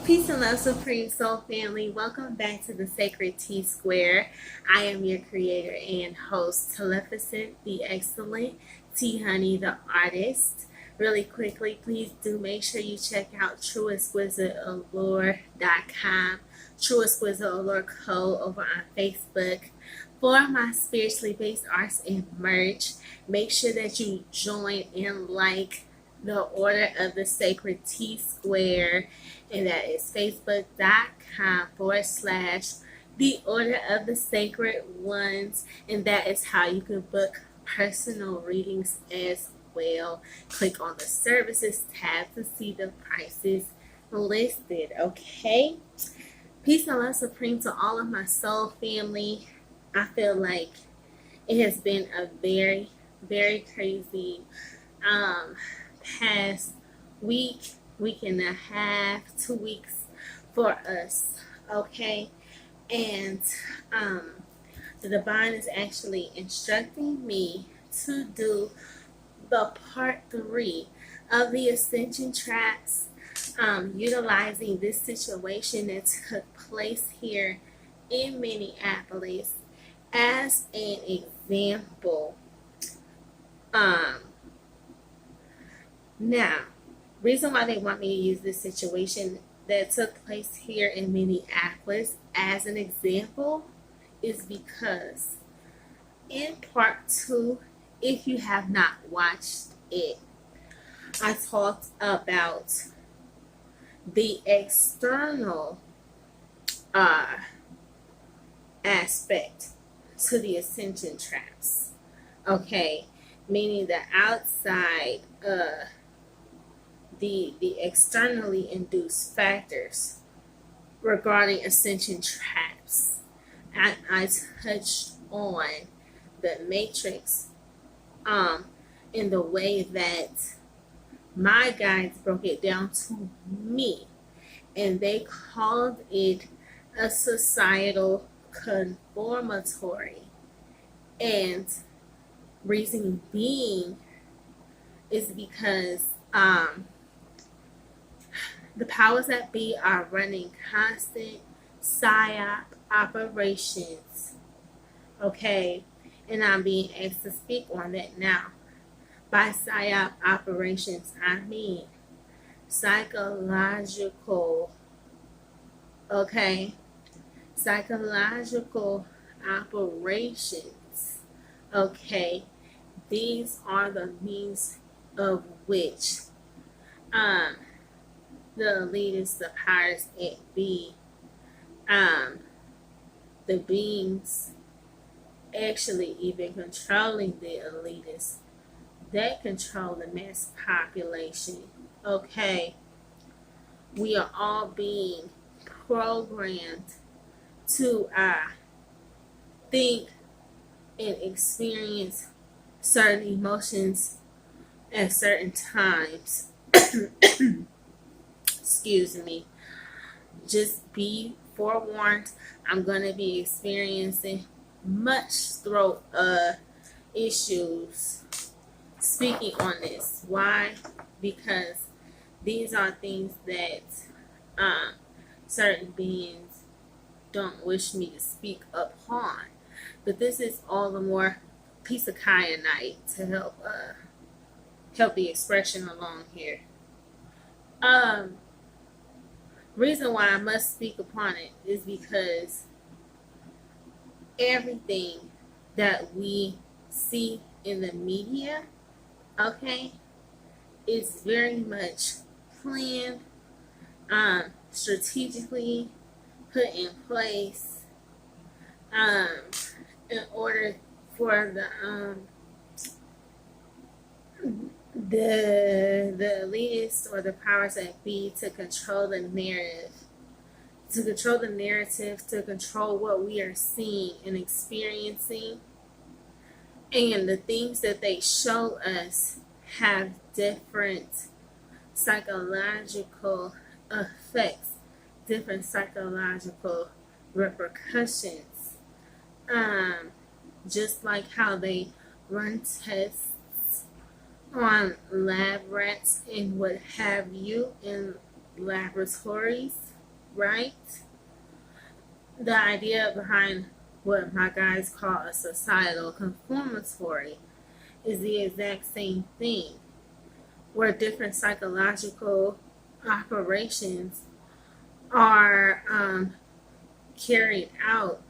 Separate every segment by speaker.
Speaker 1: Peace and love, Supreme Soul family. Welcome back to the Sacred T Square. I am your creator and host, Teleficent, the Excellent, T Honey, the Artist. Really quickly, please do make sure you check out trueexquisiteallure.com, True Exquisite Allure Co. over on Facebook for my spiritually based arts and merch. Make sure that you join and like the Order of the Sacred T Square, and that is facebook.com/. The Order of the Sacred Ones, and that is how you can book personal readings as well. Click on the services tab to see the prices listed. Okay, peace and love, Supreme, to all of my soul family. I feel like it has been a very crazy past week and a half, 2 weeks for us. Okay, and the divine is actually instructing me to do the part 3 of the Ascension Traps, utilizing this situation that took place here in Minneapolis as an example. Now, reason why they want me to use this situation that took place here in Minneapolis as an example is because in part 2, if you have not watched it, I talked about the external aspect to the Ascension Traps. Okay, meaning the outside, the externally induced factors regarding Ascension Traps. I touched on the matrix in the way that my guides broke it down to me, and they called it a societal conformatory. And reason being is because the powers that be are running constant psyop operations. Okay, and I'm being asked to speak on that now. By psyop operations, I mean psychological, okay, psychological operations. Okay, these are the means of which the elitists, the powers that be, the beings actually even controlling the elitists that control the mass population. Okay, we are all being programmed to think and experience certain emotions at certain times. Excuse me. Just be forewarned, I'm going to be experiencing much throat issues speaking on this. Why? Because these are things that certain beings don't wish me to speak upon. But this is all the more piece of kyanite to help the expression along here. Reason why I must speak upon it is because everything that we see in the media, okay, is very much planned, strategically put in place in order for the elitists or the powers that be to control the narrative, to control what we are seeing and experiencing. And the things that they show us have different psychological effects, different psychological repercussions. Just like how they run tests on lab rats and what have you in laboratories. right? The idea behind what my guys call a societal conformatory is the exact same thing, where different psychological operations are carried out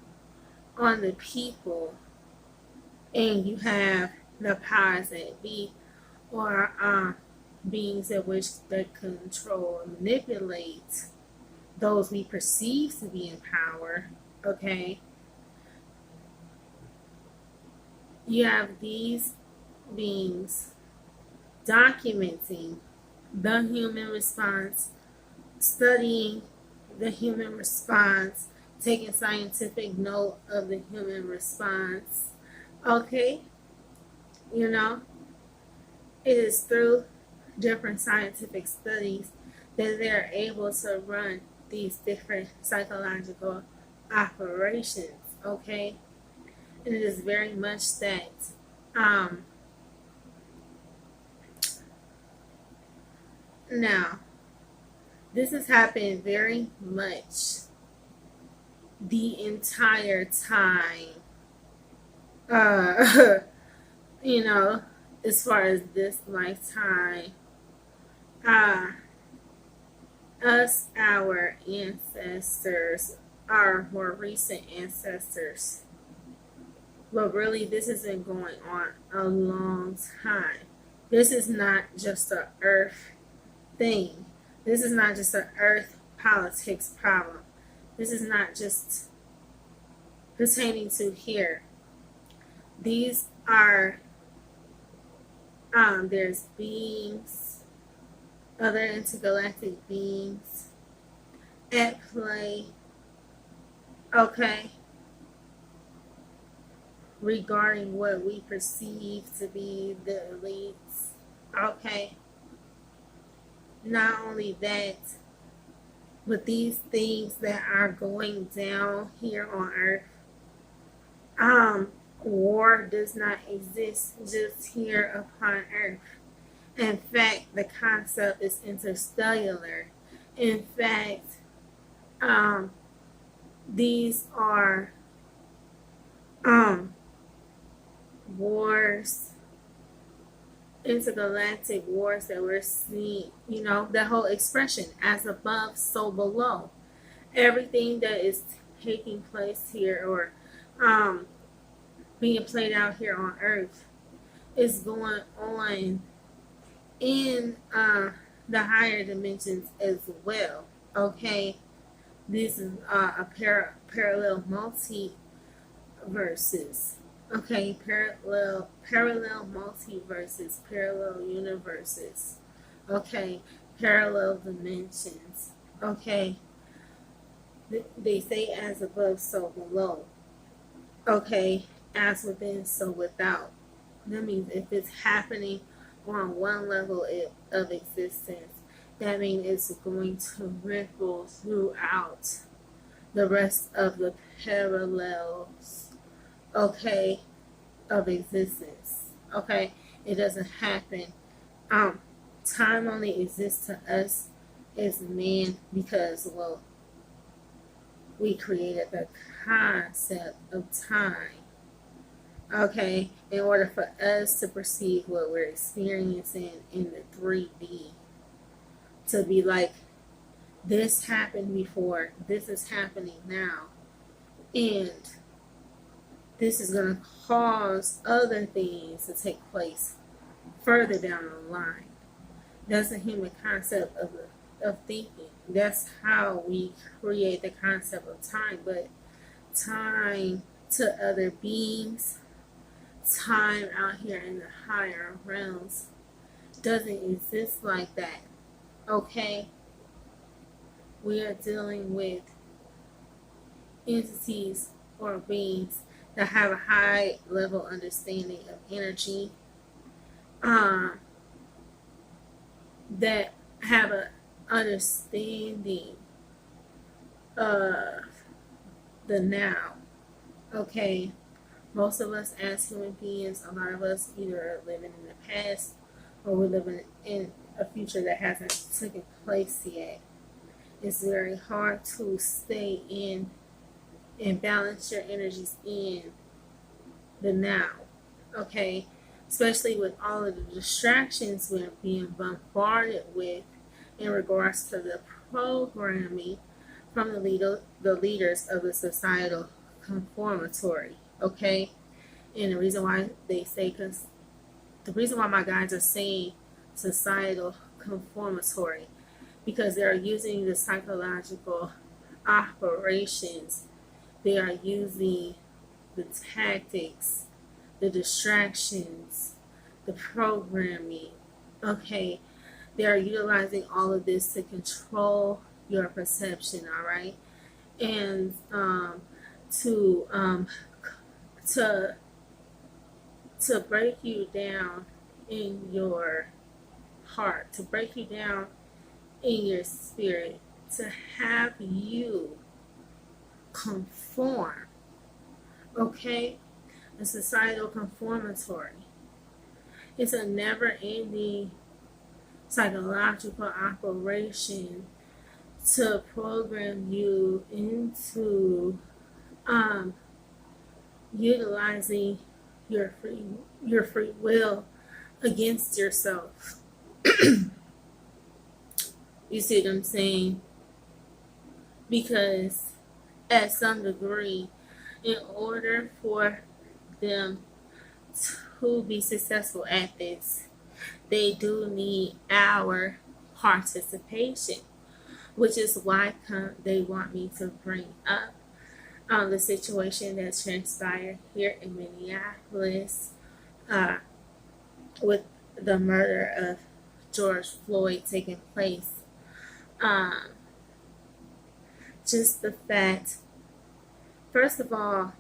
Speaker 1: on the people, and you have the powers that be, or beings in which they control and manipulate those we perceive to be in power. Okay, you have these beings documenting the human response, studying the human response, taking scientific note of the human response. Okay, you know, it is through different scientific studies that they're able to run these different psychological operations. Okay, and it is very much that now this has happened very much the entire time. Uh, you know, as far as this lifetime, uh, our ancestors, our more recent ancestors. But really, this has been going on a long time. This is not just a Earth thing. This is not just an Earth politics problem. This is not just pertaining to here. These are, there's beings, other intergalactic beings at play, okay, regarding what we perceive to be the elites, okay. Not only that, but these things that are going down here on Earth, war does not exist just here upon Earth. In fact, the concept is interstellar. In fact, these are wars, intergalactic wars that we're seeing, you know, the whole expression, as above, so below. Everything that is taking place here, or being played out here on Earth, is going on in the higher dimensions as well. Okay, this is a parallel multiverses. Okay, parallel multiverses, parallel universes. Okay, parallel dimensions. Okay, they say as above, so below. Okay, as within, so without. That means if it's happening on one level of existence, that means it's going to ripple throughout the rest of the parallels, okay, of existence. Okay, it doesn't happen. Time only exists to us as man because, well, we created the concept of time. Okay, in order for us to perceive what we're experiencing in the 3D, to be like, this happened before, this is happening now, and this is going to cause other things to take place further down the line. That's the human concept of thinking. That's how we create the concept of time. But time to other beings, time out here in the higher realms, doesn't exist like that. Okay? We are dealing with entities or beings that have a high level understanding of energy, that have an understanding of the now. Okay, most of us as human beings, a lot of us either are living in the past or we're living in a future that hasn't taken place yet. It's very hard to stay in and balance your energies in the now. Okay, especially with all of the distractions we're being bombarded with in regards to the programming from the leaders of the societal conformatory. Okay, and the reason why they say, because the reason why my guides are saying societal conformatory, because they are using the psychological operations, they are using the tactics, the distractions, the programming. Okay, they are utilizing all of this to control your perception. All right, and to to to break you down in your heart, to break you down in your spirit, to have you conform. Okay, a societal conformatory. It's a never ending psychological operation to program you into utilizing your free will against yourself. You see what I'm saying? Because at some degree, in order for them to be successful at this, they do need our participation, which is why they want me to bring up the situation that transpired here in Minneapolis with the murder of George Floyd taking place. Just the fact, first of all,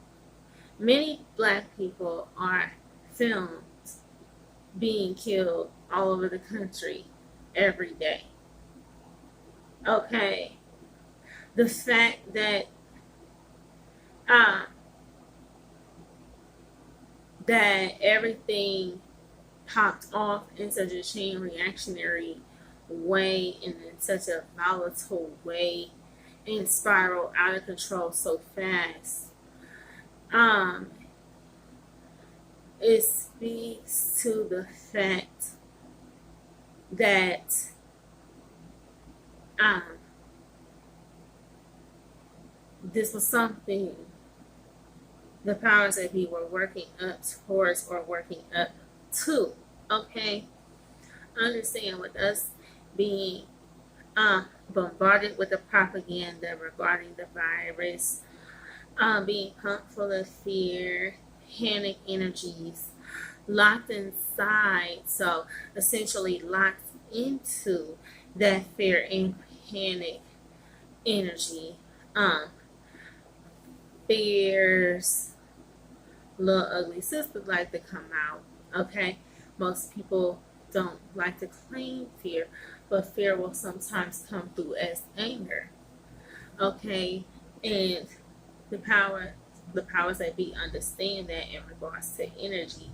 Speaker 1: many black people are filmed being killed all over the country every day. Okay, the fact that that everything popped off in such a chain reactionary way and in such a volatile way and spiral out of control so fast. It speaks to the fact that this was something the powers that be were working up towards or working up to. Okay, understand, with us being bombarded with the propaganda regarding the virus, being pumped full of fear, panic energies, locked inside, so essentially locked into that fear and panic energy. Fears, little ugly sisters like to come out. Okay, most people don't like to claim fear, but fear will sometimes come through as anger. Okay, and the powers that be understand that in regards to energy,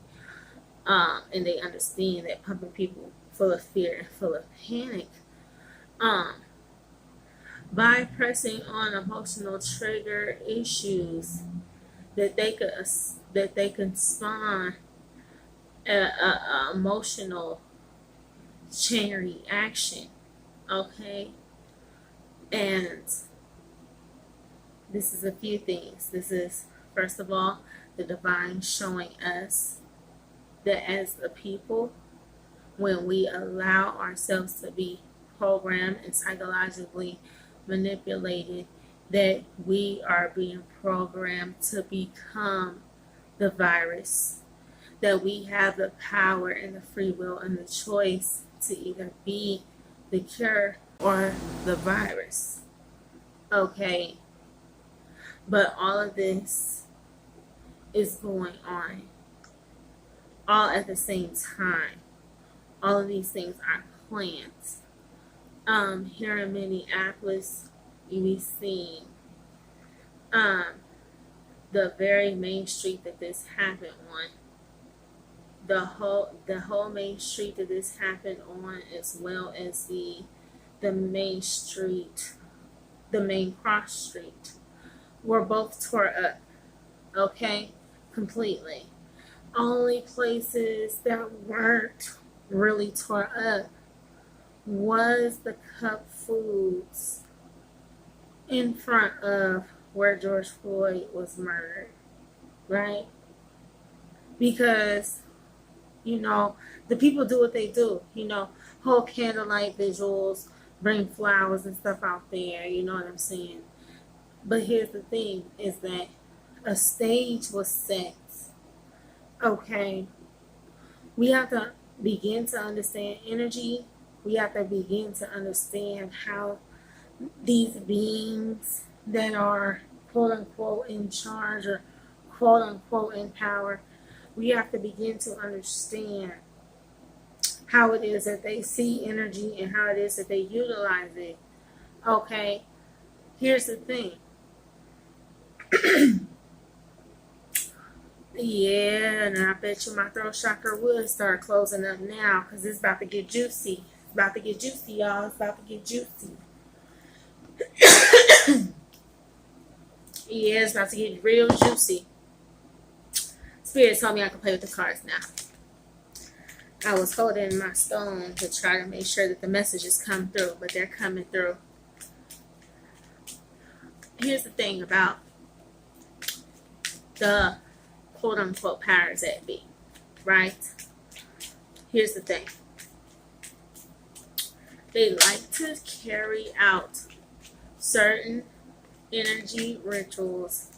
Speaker 1: and they understand that pumping people full of fear and full of panic, by pressing on emotional trigger issues, that they can spawn a emotional chain reaction. Okay, and this is a few things. This is, first of all, the divine showing us that as a people, when we allow ourselves to be programmed and psychologically manipulated, that we are being programmed to become the virus, that we have the power and the free will and the choice to either be the cure or the virus. Okay, but all of this is going on all at the same time. All of these things are planned. Here in Minneapolis, you be seeing the very main street that this happened on. The whole main street that this happened on, as well as the main street the main cross street, were both tore up. Okay, completely. Only places that weren't really tore up was the Cup Foods in front of where George Floyd was murdered, right? Because, you know, the people do what they do, hold candlelight visuals, bring flowers and stuff out there, you know what I'm saying? But here's the thing is that a stage was set, okay? We have to begin to understand energy. We have to begin to understand how these beings that are quote unquote in charge or quote unquote in power, we have to begin to understand how it is that they see energy and how it is that they utilize it. Okay, here's the thing. Yeah, and I bet you my throat chakra would start closing up now because it's about to get juicy. It's about to get juicy, y'all. It's about to get juicy. Yeah, it's about to get real juicy. Spirit told me I could play with the cards now. I was holding my stone to try to make sure that the messages come through, but they're coming through. Here's the thing about the quote unquote powers that be, right? Here's the thing. They like to carry out certain energy rituals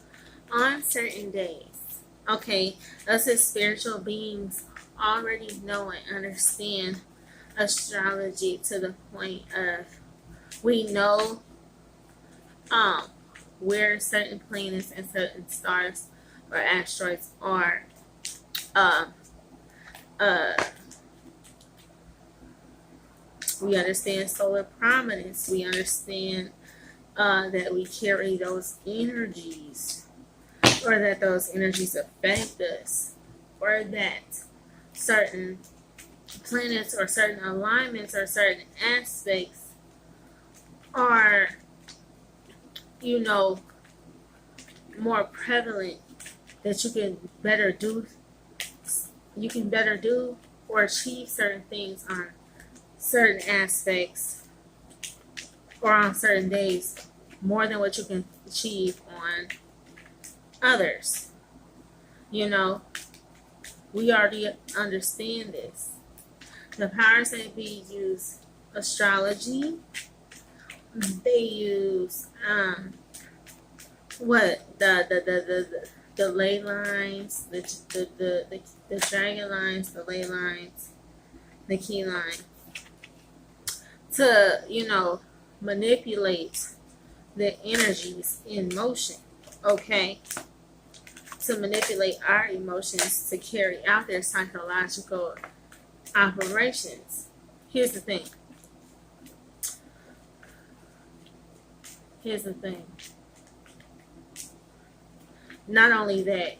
Speaker 1: on certain days. Okay, us as spiritual beings already know and understand astrology to the point of we know where certain planets and certain stars or asteroids are we understand solar prominence. We understand that we carry those energies, or that those energies affect us, or that certain planets or certain alignments or certain aspects are, more prevalent, that you can better do or achieve certain things on certain aspects or on certain days more than what you can achieve on others. We already understand this. The powers that be use astrology. They use the ley lines, the dragon lines, the ley lines, the key line to manipulate the energies in motion. Okay, to manipulate our emotions to carry out their psychological operations. Here's the thing. Not only that,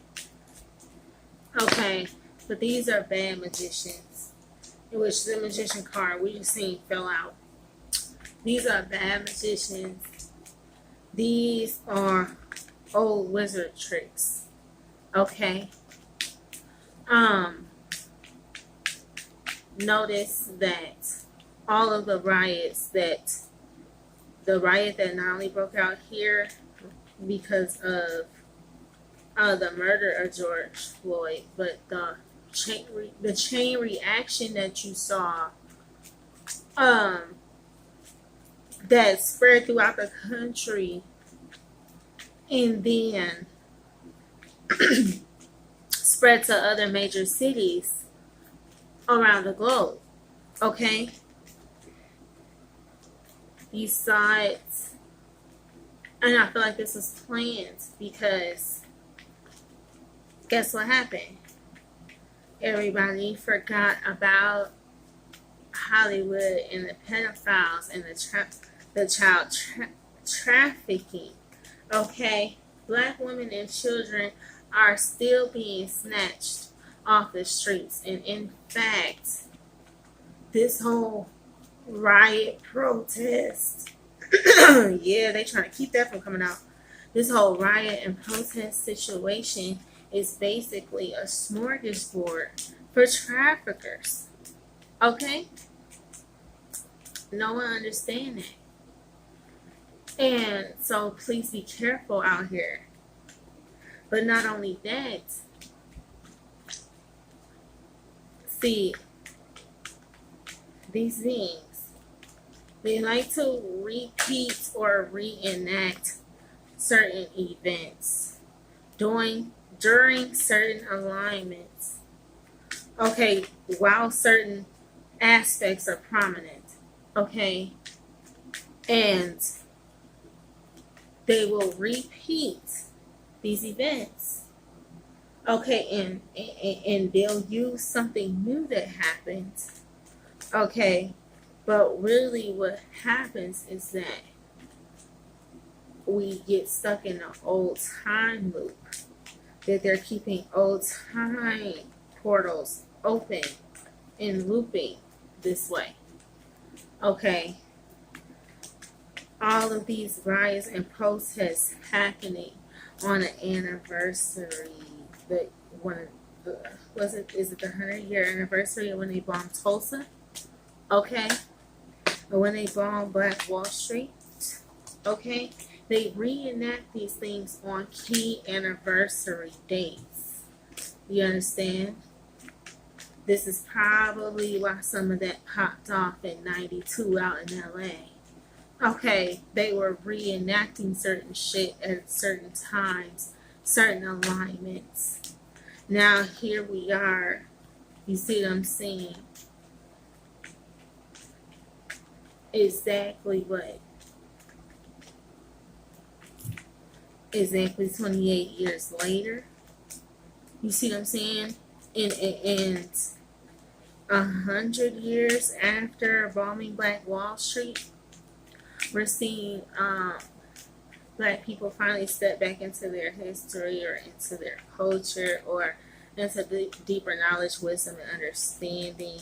Speaker 1: okay, but these are bad magicians, in which the magician card we just seen fell out. These are bad magicians. These are old wizard tricks. Okay. Notice that all of the riot that not only broke out here because of the murder of George Floyd, but the chain reaction that you saw that spread throughout the country and then spread to other major cities around the globe. Okay? You saw it, and I feel like this was planned because guess what happened? Everybody forgot about Hollywood and the pedophiles and the child trafficking. Okay, Black women and children are still being snatched off the streets, and in fact, this whole riot protest Yeah, they trying to keep that from coming out. This whole riot and protest situation is basically a smorgasbord for traffickers. Okay? No one understands that. And so please be careful out here. But not only that, see, these beings, they like to repeat or reenact certain events during certain alignments. Okay, while certain aspects are prominent. Okay, and they will repeat these events. Okay, and they'll use something new that happens. Okay, but really what happens is that we get stuck in an old time loop, that they're keeping old time portals open and looping this way. Okay, all of these riots and protests happening on an anniversary, the one the is it the 100-year anniversary of when they bombed Tulsa? Okay, or when they bombed Black Wall Street? Okay, they reenact these things on key anniversary dates. You understand? This is probably why some of that popped off in '92 out in LA. Okay, they were reenacting certain shit at certain times, certain alignments. Now here we are. You see what I'm saying? Exactly 28 years later. You see what I'm saying? And 100 years after bombing Black Wall Street, we're seeing Black people finally step back into their history or into their culture or into the deeper knowledge, wisdom, and understanding,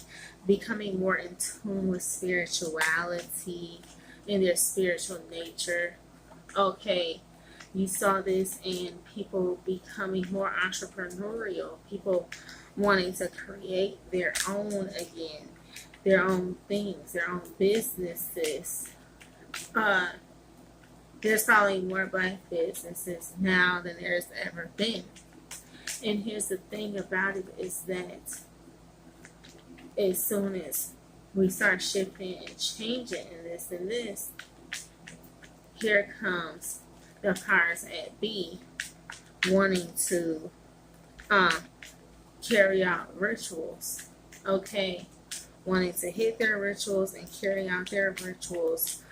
Speaker 1: becoming more in tune with spirituality and their spiritual nature. Okay, you saw this in people becoming more entrepreneurial, people wanting to create their own again, their own things, their own businesses. There's probably more Black businesses now than there's ever been. And here's the thing about it is that as soon as we start shifting and changing and this, here comes the powers at be wanting to carry out rituals. Okay, wanting to hit their rituals and carry out their rituals,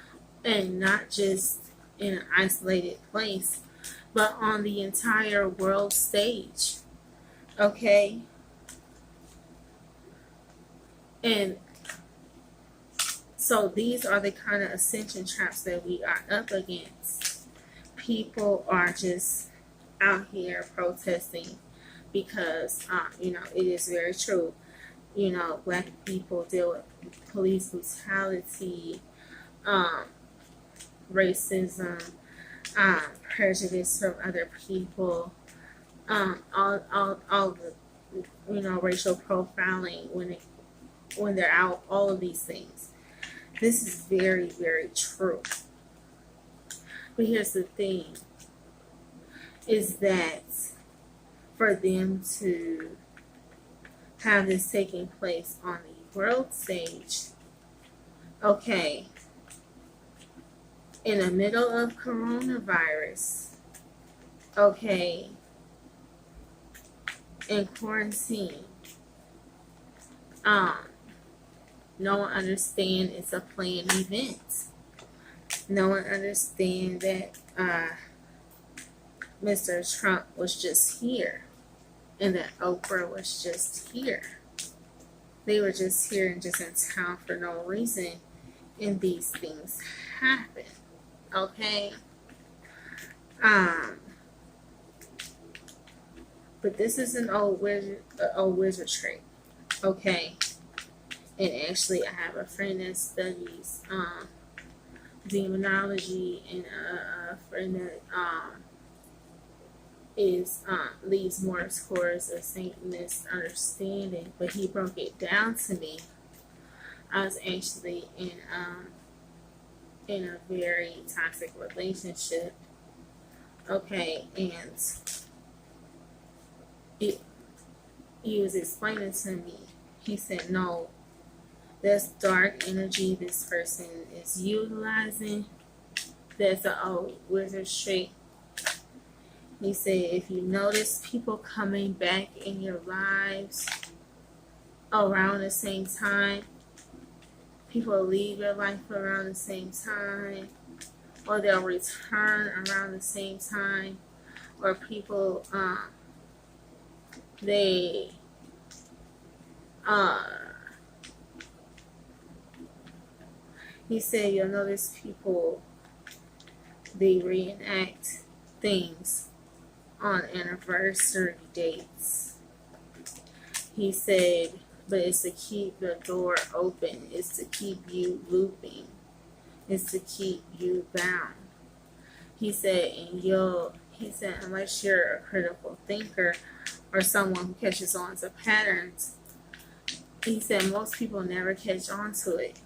Speaker 1: and not just in an isolated place, but on the entire world stage. Okay, and so these are the kind of ascension traps that we are up against. People are just out here protesting because, it is very true. Black people deal with police brutality, racism, prejudice from other people, all the, racial profiling when they're out, all of these things. This is very, very true. But here's the thing, is that for them to have this taking place on the world stage, okay, in the middle of coronavirus, okay, in quarantine, no one understands it's a planned event. No one understands that Mr. Trump was just here and that Oprah was just here. They were just here and just in town for no reason, and these things happen. Okay? But this is an old wizardry. Okay? And actually, I have a friend that studies demonology and a friend that is leads more towards a Satanist understanding, but he broke it down to me. I was actually in a very toxic relationship. Okay, and it, he was explaining to me. He said, "No, that's dark energy this person is utilizing. That's an old wizard trick." He said, "If you notice people coming back in your lives around the same time, people leave your life around the same time, or they'll return around the same time, or people, they, uh, he said, you'll notice people, they reenact things on anniversary dates." He said, "But it's to keep the door open. It's to keep you looping. It's to keep you bound." He said, he said, unless you're a critical thinker or someone who catches on to patterns, he said, most people never catch on to it.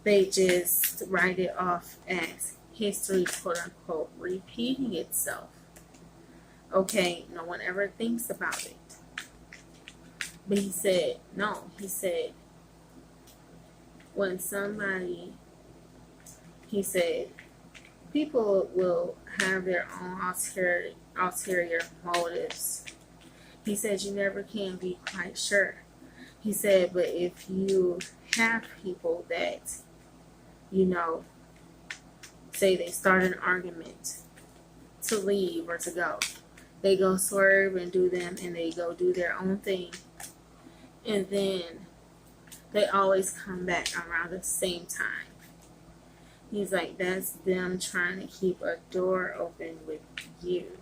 Speaker 1: They just write it off as history, quote unquote, repeating itself. Okay, no one ever thinks about it. But he said, no, he said, when somebody, he said, people will have their own ulterior motives. He said, you never can be quite sure. He said, but if you have people that, say they start an argument to leave or to go, they go swerve and do them and they go do their own thing. And then they always come back around the same time. He's like, that's them trying to keep a door open with you.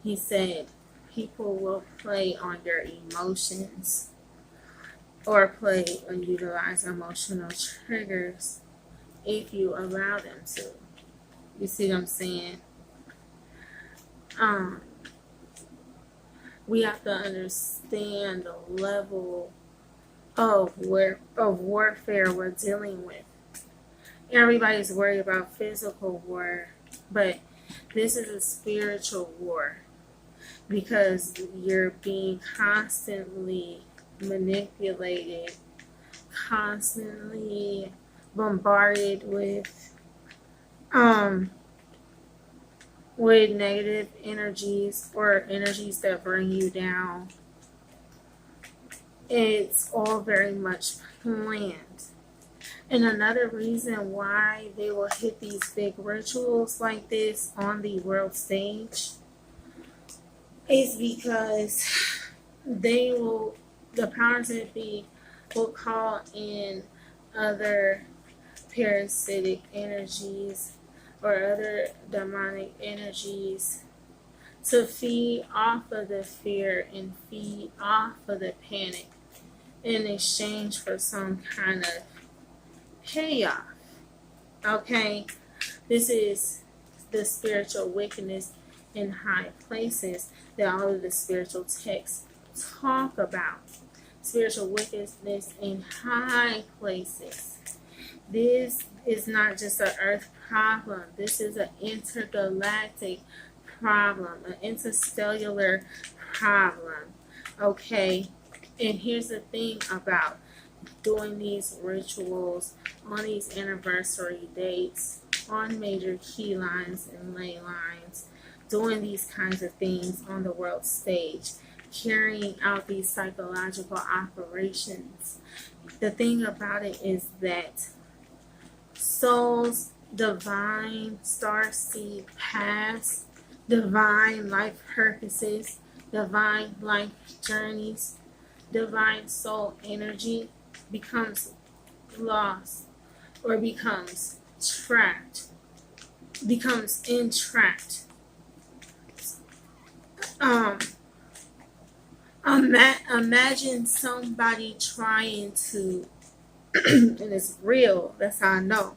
Speaker 1: He said, people will play on your emotions or play or utilize emotional triggers if you allow them to. You see what I'm saying? We have to understand the level of warfare we're dealing with. Everybody's worried about physical war, but this is a spiritual war because you're being constantly manipulated, constantly bombarded with negative energies or energies that bring you down. It's all very much planned. And another reason why they will hit these big rituals like this on the world stage is because the powers that be will call in other parasitic energies or other demonic energies to feed off of the fear and feed off of the panic in exchange for some kind of payoff. Okay, this is the spiritual wickedness in high places that all of the spiritual texts talk about. Spiritual wickedness in high places. This is not just an earth problem. This is an intergalactic problem, an interstellar problem. Okay, and here's the thing about doing these rituals on these anniversary dates, on major key lines and ley lines, doing these kinds of things on the world stage, carrying out these psychological operations. The thing about it is that souls, divine starseed paths, divine life purposes, divine life journeys, divine soul energy becomes lost or becomes trapped, becomes entrapped. Imagine somebody trying to, and it's real, that's how I know.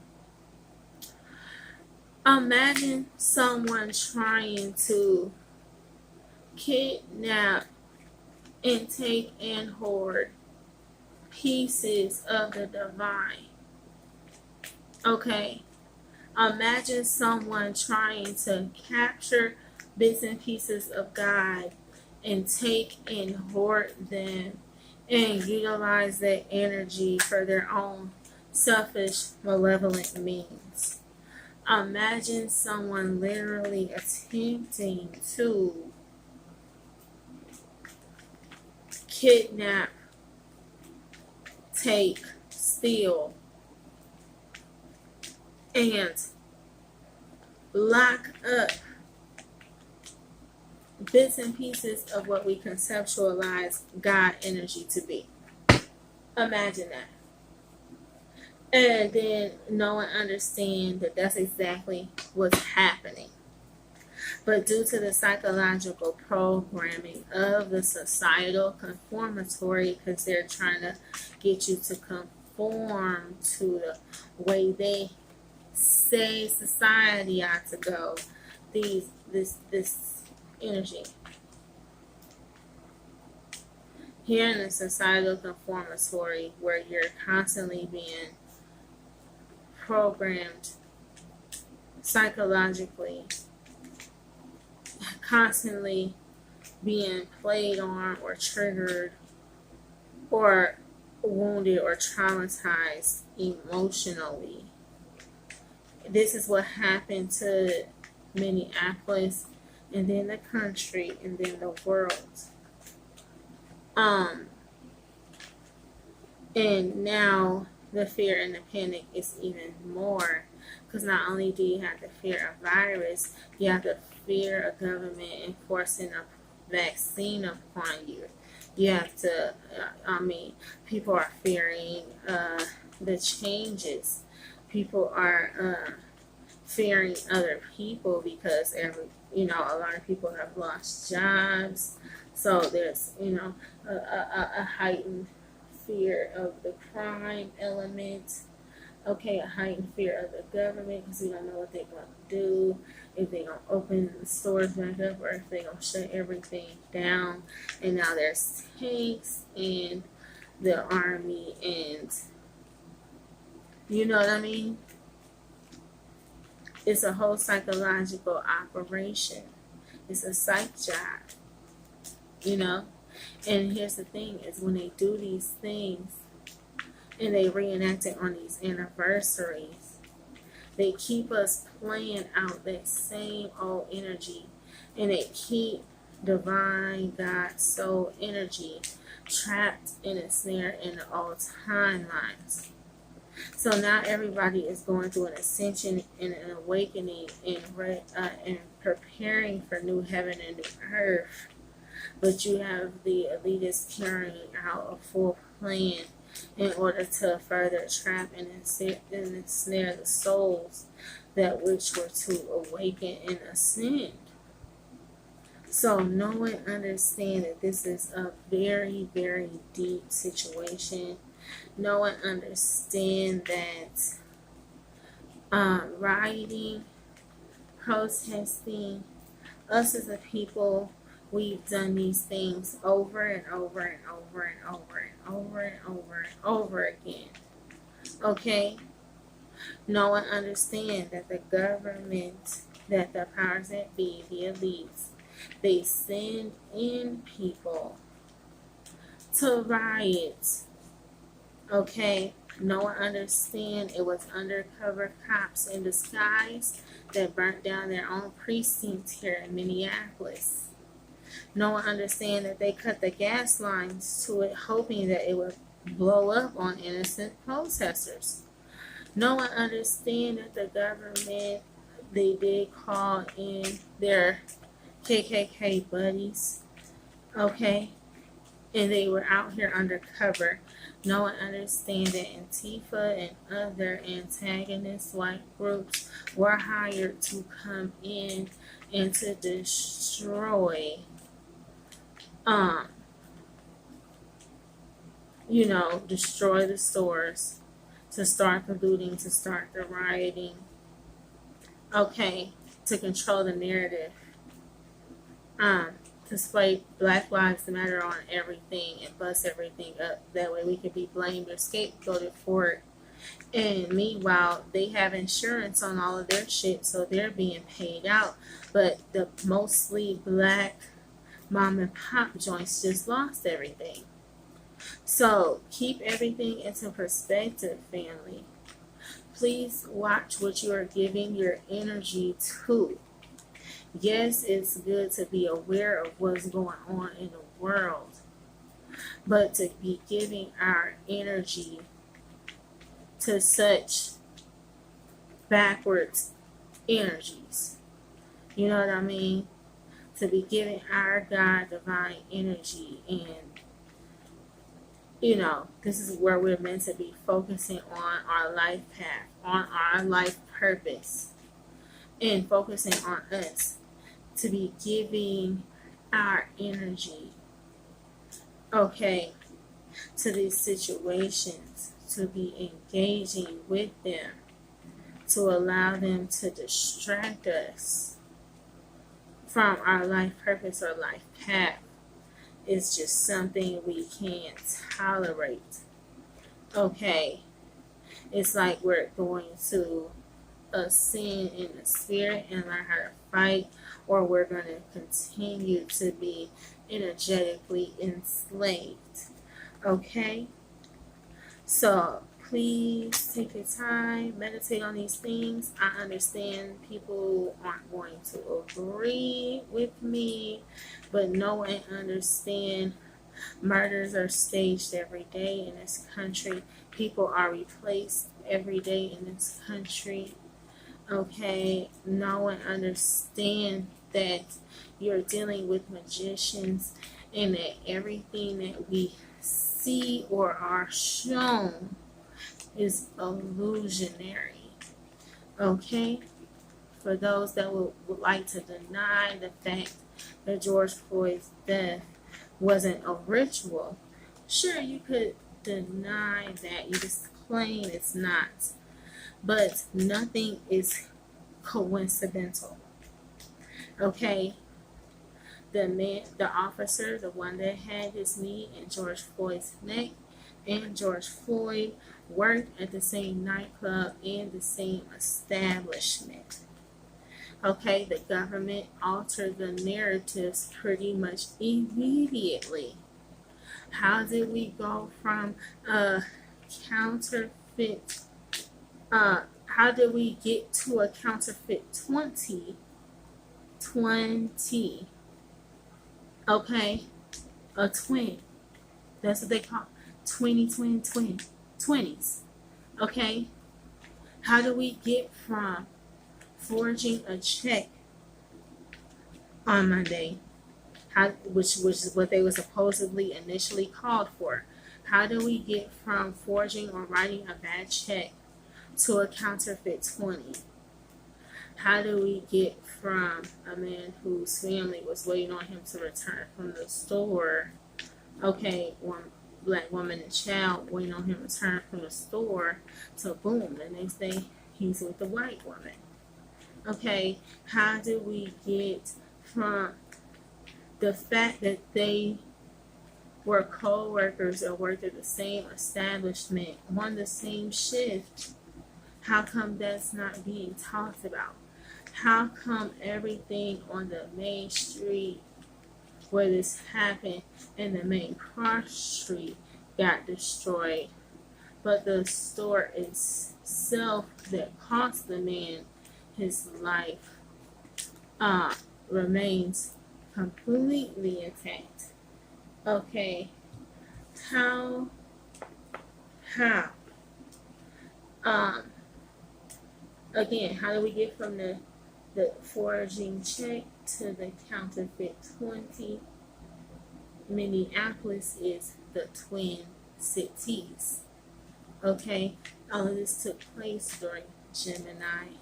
Speaker 1: Imagine someone trying to kidnap and take and hoard pieces of the divine. Okay? Imagine someone trying to capture bits and pieces of God and take and hoard them and utilize that energy for their own selfish, malevolent means. Imagine someone literally attempting to kidnap, take, steal, and lock up bits and pieces of what we conceptualize God energy to be. Imagine that. And then know and understand that that's exactly what's happening. But due to the psychological programming of the societal conformatory, because they're trying to get you to conform to the way they say society ought to go, this energy here in the societal conformatory, where you're constantly being programmed psychologically, constantly being played on or triggered or wounded or traumatized emotionally. This is what happened to Minneapolis and then the country and then the world. And now the fear and the panic is even more, because not only do you have the fear of virus, you have the fear of government enforcing a vaccine upon you. You have to, people are fearing the changes. People are fearing other people because a lot of people have lost jobs. So there's, a heightened fear of the crime element. Okay, a heightened fear of the government because we don't know what they're going to do, if they're going to open the stores back up or if they're going to shut everything down. And now there's tanks and the army and, you know what I mean? It's a whole psychological operation. It's a psych job, And here's the thing is when they do these things and they reenact it on these anniversaries, they keep us playing out that same old energy, and they keep divine God soul energy trapped in a snare in the old timelines. So now everybody is going through an ascension and an awakening and preparing for new heaven and new earth. But you have the elitists carrying out a full plan in order to further trap and ensnare the souls that which were to awaken and ascend. So know and understand that this is a very, very deep situation. Know and understand that rioting, protesting, us as a people, we've done these things over and over and over and over and over and over and over again. Okay? Know and understand that the government, that the powers that be, the elites, they send in people to riot. Okay? Know and understand it was undercover cops in disguise that burnt down their own precinct here in Minneapolis. Know and understand that they cut the gas lines to it, hoping that it would blow up on innocent protesters. Know and understand that the government, they did call in their KKK buddies, okay? And they were out here undercover. Know and understand that Antifa and other antagonist white groups were hired to come in and to destroy, destroy the stores, to start the looting, to start the rioting, okay, to control the narrative, um, to display Black Lives Matter on everything and bust everything up. That way we could be blamed or scapegoated for it. And meanwhile, they have insurance on all of their shit, so they're being paid out. But the mostly Black mom and pop joints just lost everything. So keep everything into perspective, family. Please watch what you are giving your energy to. Yes, it's good to be aware of what's going on in the world, but to be giving our energy to such backwards energies, you know what I mean? To be giving our God divine energy, and this is where we're meant to be focusing on our life path, on our life purpose, and focusing on us, to be giving our energy, okay, to these situations, to be engaging with them, to allow them to distract us from our life purpose or life path. It's just something we can't tolerate. Okay, it's like we're going to ascend in the spirit and learn how to fight, or we're going to continue to be energetically enslaved. Okay, so please take your time, meditate on these things. I understand people aren't going to agree with me, but know and understand murders are staged every day in this country. People are replaced every day in this country. Okay, know and understand that you're dealing with magicians, and that everything that we see or are shown is illusionary. Okay, for those that would like to deny the fact that George Floyd's death wasn't a ritual, sure, you could deny that. You just claim it's not. But nothing is coincidental. Okay? The officer, the one that had his knee in George Floyd's neck, and George Floyd worked at the same nightclub and the same establishment. Okay, the government altered the narratives pretty much immediately. How did we go from a counterfeit? How did we get to a counterfeit 2020? Okay, a twin. That's what they call 20s. Okay, how do we get from forging a check on Monday, which is what they were supposedly initially called for? How do we get from forging or writing a bad check to a counterfeit 20? How do we get from a man whose family was waiting on him to return from the store, okay, one Black woman and child waiting on him to return from the store, to boom, the next day he's with the white woman? Okay, how do we get from the fact that they were co-workers or worked at the same establishment on the same shift? How come that's not being talked about? How come everything on the main street where this happened and the main cross street got destroyed, but the store itself that cost the man his life remains completely intact? Okay, how again, how do we get from the forging check to the counterfeit 20? Minneapolis is the Twin Cities. Okay, all of this took place during Gemini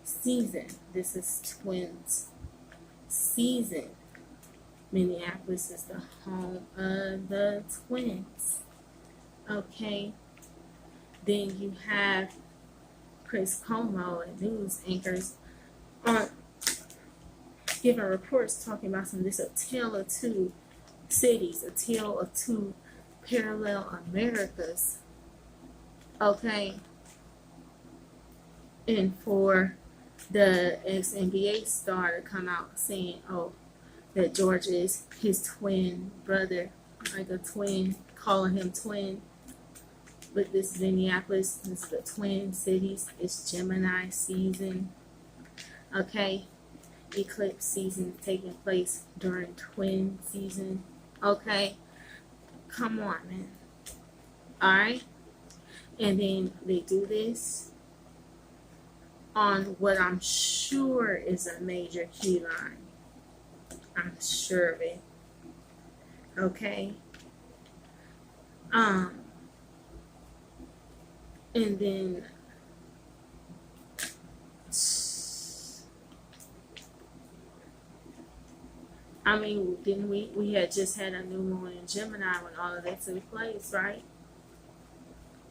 Speaker 1: season. This is Twins season. Minneapolis is the home of the twins. Okay, then you have Chris Cuomo and news anchors are giving reports talking about this a tale of two cities, a tale of two parallel Americas. Okay, and for the ex NBA star to come out saying, "Oh, that George is his twin brother," like a twin, calling him twin. But this is Minneapolis. This is the Twin Cities. It's Gemini season. Okay, eclipse season taking place during twin season. Okay, come on, man. All right, and then they do this on what I'm sure is a major key line. I'm sure of it. Okay. And then I mean, didn't we had just had a new moon in Gemini when all of that took place, right?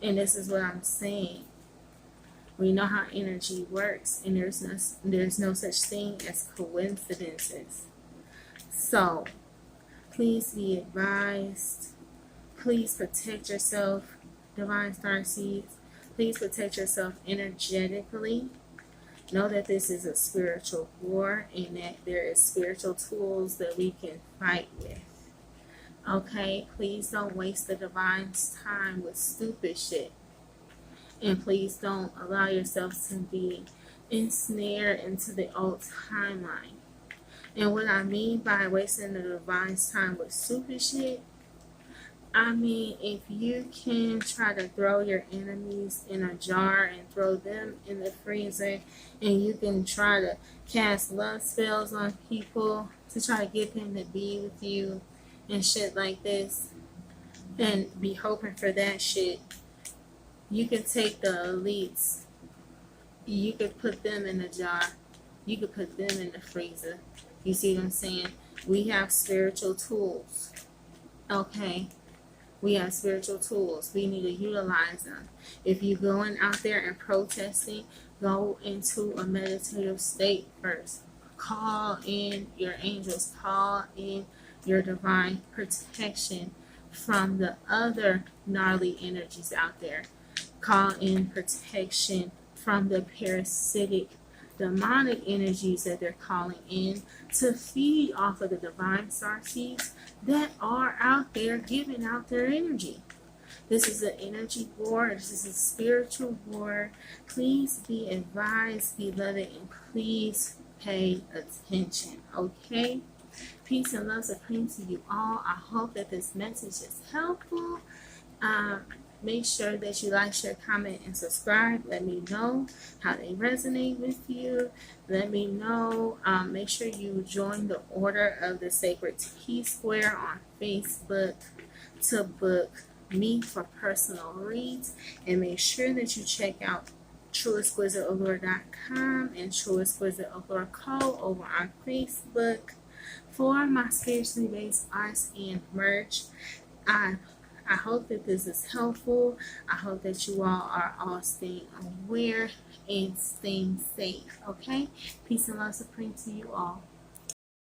Speaker 1: And this is what I'm saying. We know how energy works, and there's no such thing as coincidences. So please be advised. Please protect yourself, divine star seeds. Please protect yourself energetically. Know that this is a spiritual war and that there is spiritual tools that we can fight with. Okay, please don't waste the divine's time with stupid shit. And please don't allow yourself to be ensnared into the old timeline. And what I mean by wasting the divine's time with stupid shit, I mean, if you can try to throw your enemies in a jar and throw them in the freezer, and you can try to cast love spells on people to try to get them to be with you and shit like this, and be hoping for that shit, you can take the elites, you could put them in a jar, you could put them in the freezer. You see what I'm saying? We have spiritual tools. Okay? We have spiritual tools. We need to utilize them. If you're going out there and protesting, go into a meditative state first. Call in your angels. Call in your divine protection from the other gnarly energies out there. Call in protection from the parasitic demonic energies that they're calling in to feed off of the divine star seeds that are out there giving out their energy. This is an energy war. This is a spiritual war. Please be advised, beloved, and please pay attention. Okay? Peace and love supreme to you all. I hope that this message is helpful. Make sure that you like, share, comment, and subscribe. Let me know how they resonate with you. Let me know. Make sure you join the Order of the Sacred T-Square on Facebook to book me for personal reads. And make sure that you check out TrueExquisiteAllure.com and TrueExquisiteAllure Co. over on Facebook for my spiritually based arts and merch. I hope that this is helpful. I hope that you all are all staying aware and staying safe. Okay? Peace and love supreme to you all.